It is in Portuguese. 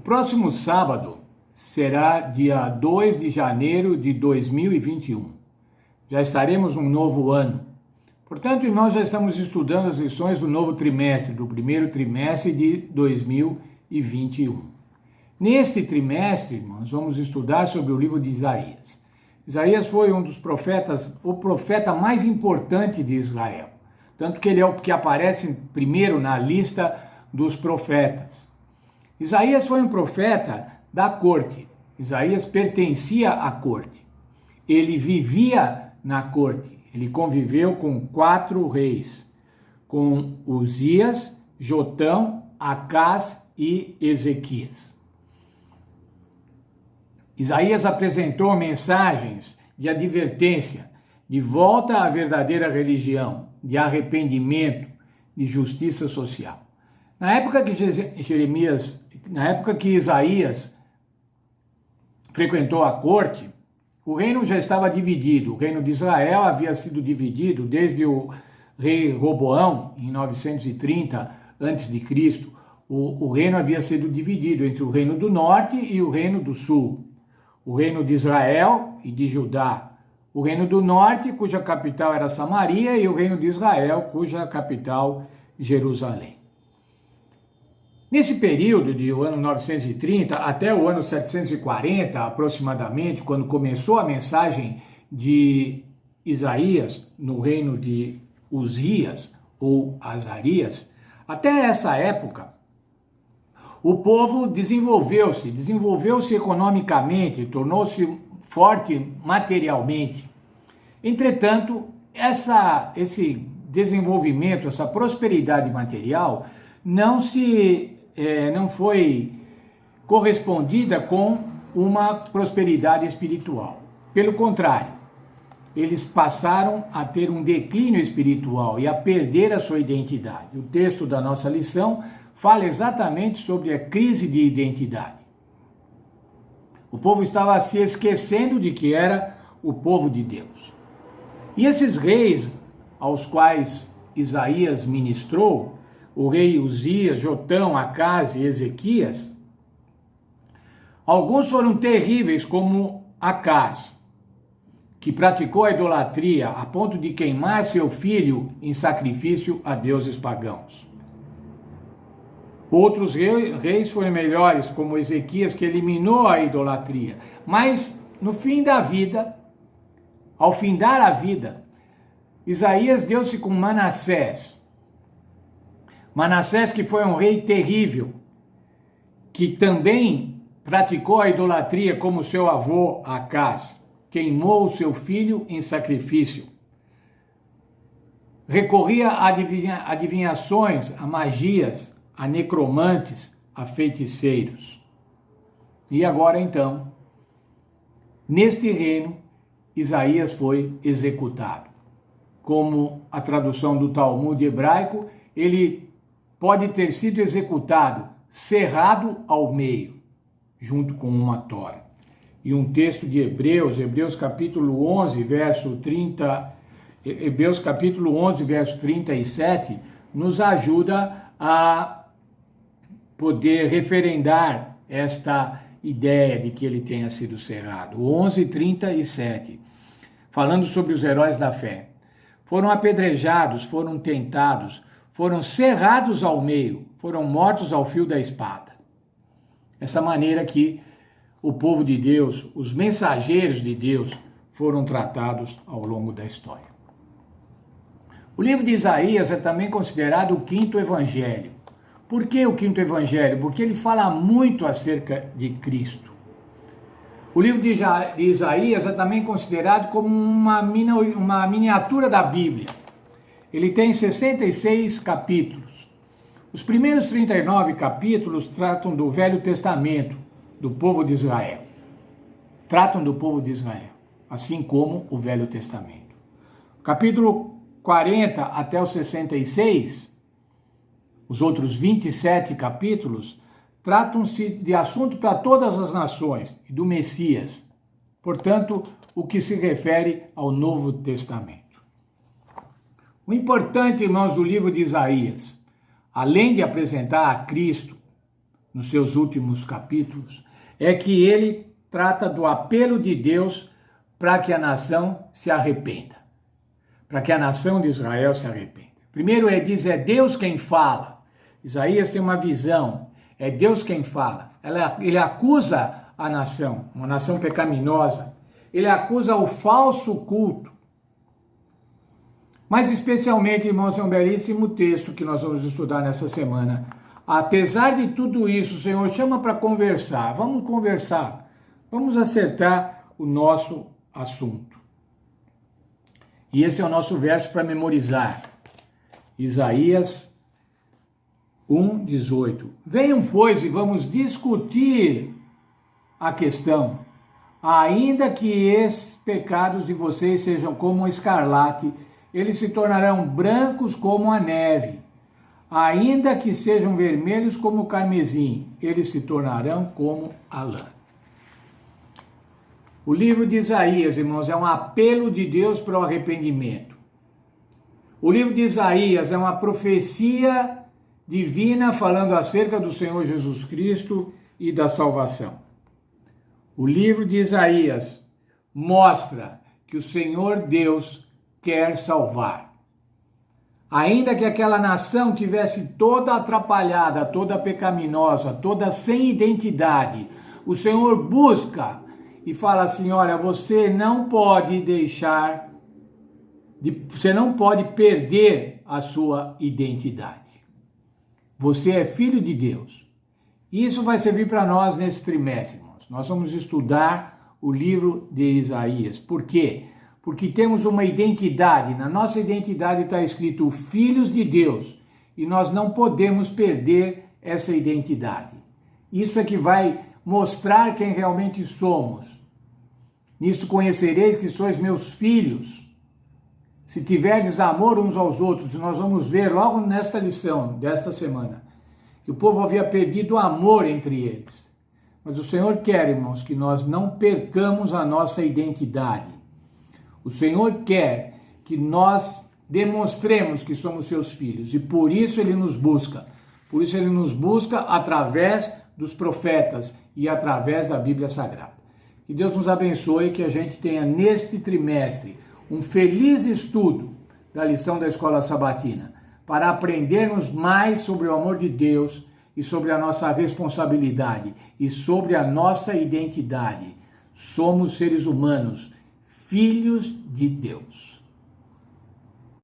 O próximo sábado será dia 2 de janeiro de 2021. Já estaremos num novo ano. Portanto, nós já estamos estudando as lições do novo trimestre, do primeiro trimestre de 2021. Neste trimestre, irmãos, vamos estudar sobre o livro de Isaías. Isaías foi um dos profetas, o profeta mais importante de Israel. Tanto que ele é o que aparece primeiro na lista dos profetas. Isaías foi um profeta da corte. Isaías pertencia à corte. Ele vivia na corte. Ele conviveu com 4 reis, com Uzias, Jotão, Acás e Ezequias. Isaías apresentou mensagens de advertência, de volta à verdadeira religião, de arrependimento, de justiça social. Na época que Isaías frequentou a corte, o reino já estava dividido. O reino de Israel havia sido dividido desde o rei Roboão, em 930 a.C. O reino havia sido dividido entre o reino do norte e o reino do sul. O reino de Israel e de Judá. O reino do norte, cuja capital era Samaria, e o reino de Israel, cuja capital Jerusalém. Nesse período do ano 930 até o ano 740, aproximadamente, quando começou a mensagem de Isaías no reino de Uzias ou Azarias, até essa época, o povo desenvolveu-se economicamente, tornou-se forte materialmente. Entretanto, esse desenvolvimento, essa prosperidade material não foi correspondida com uma prosperidade espiritual. Pelo contrário, eles passaram a ter um declínio espiritual e a perder a sua identidade. O texto da nossa lição fala exatamente sobre a crise de identidade. O povo estava se esquecendo de que era o povo de Deus. E esses reis aos quais Isaías ministrou, o rei Uzias, Jotão, Acás e Ezequias, alguns foram terríveis, como Acás, que praticou a idolatria a ponto de queimar seu filho em sacrifício a deuses pagãos. Outros reis foram melhores, como Ezequias, que eliminou a idolatria. Mas, no fim da vida, ao findar a vida, Isaías deu-se com Manassés. Manassés, que foi um rei terrível, que também praticou a idolatria como seu avô Acás, queimou o seu filho em sacrifício. Recorria a adivinhações, a magias, a necromantes, a feiticeiros. E agora então, neste reino, Isaías foi executado. Como a tradução do Talmud hebraico, ele pode ter sido executado, serrado ao meio, junto com uma tora. E um texto de Hebreus capítulo 11, verso 37, nos ajuda a poder referendar esta ideia de que ele tenha sido serrado. 11:37, falando sobre os heróis da fé. Foram apedrejados, foram tentados, foram serrados ao meio, foram mortos ao fio da espada. Essa maneira que o povo de Deus, os mensageiros de Deus, foram tratados ao longo da história. O livro de Isaías é também considerado o quinto evangelho. Por que o quinto evangelho? Porque ele fala muito acerca de Cristo. O livro de Isaías é também considerado como uma miniatura da Bíblia. Ele tem 66 capítulos. Os primeiros 39 capítulos tratam do Velho Testamento, do povo de Israel. Tratam do povo de Israel, assim como o Velho Testamento. Capítulo 40 até o 66, os outros 27 capítulos, tratam-se de assunto para todas as nações e do Messias. Portanto, o que se refere ao Novo Testamento. O importante, irmãos, do livro de Isaías, além de apresentar a Cristo nos seus últimos capítulos, é que ele trata do apelo de Deus para que a nação se arrependa, para que a nação de Israel se arrependa. Primeiro ele diz, é Deus quem fala. Isaías tem uma visão, é Deus quem fala. Ele acusa a nação, uma nação pecaminosa, ele acusa o falso culto. Mas especialmente, irmãos, é um belíssimo texto que nós vamos estudar nessa semana. Apesar de tudo isso, o Senhor chama para conversar. Vamos conversar. Vamos acertar o nosso assunto. E esse é o nosso verso para memorizar. Isaías 1:18. Venham, pois, e vamos discutir a questão. Ainda que esses pecados de vocês sejam como o escarlate, eles se tornarão brancos como a neve. Ainda que sejam vermelhos como o carmesim, eles se tornarão como a lã. O livro de Isaías, irmãos, é um apelo de Deus para o arrependimento. O livro de Isaías é uma profecia divina falando acerca do Senhor Jesus Cristo e da salvação. O livro de Isaías mostra que o Senhor Deus quer salvar. Ainda que aquela nação tivesse toda atrapalhada, toda pecaminosa, toda sem identidade, o Senhor busca e fala assim, olha, você não pode você não pode perder a sua identidade. Você é filho de Deus. Isso vai servir para nós nesse trimestre, irmãos. Nós vamos estudar o livro de Isaías. Por quê? Porque temos uma identidade. Na nossa identidade está escrito filhos de Deus. E nós não podemos perder essa identidade. Isso é que vai mostrar quem realmente somos. Nisso conhecereis que sois meus filhos, se tiverdes amor uns aos outros. Nós vamos ver logo nesta lição desta semana que o povo havia perdido o amor entre eles. Mas o Senhor quer, irmãos, que nós não percamos a nossa identidade. O Senhor quer que nós demonstremos que somos seus filhos e por isso Ele nos busca. Por isso Ele nos busca através dos profetas e através da Bíblia Sagrada. Que Deus nos abençoe e que a gente tenha neste trimestre um feliz estudo da lição da Escola Sabatina, para aprendermos mais sobre o amor de Deus e sobre a nossa responsabilidade e sobre a nossa identidade. Somos seres humanos, filhos de Deus.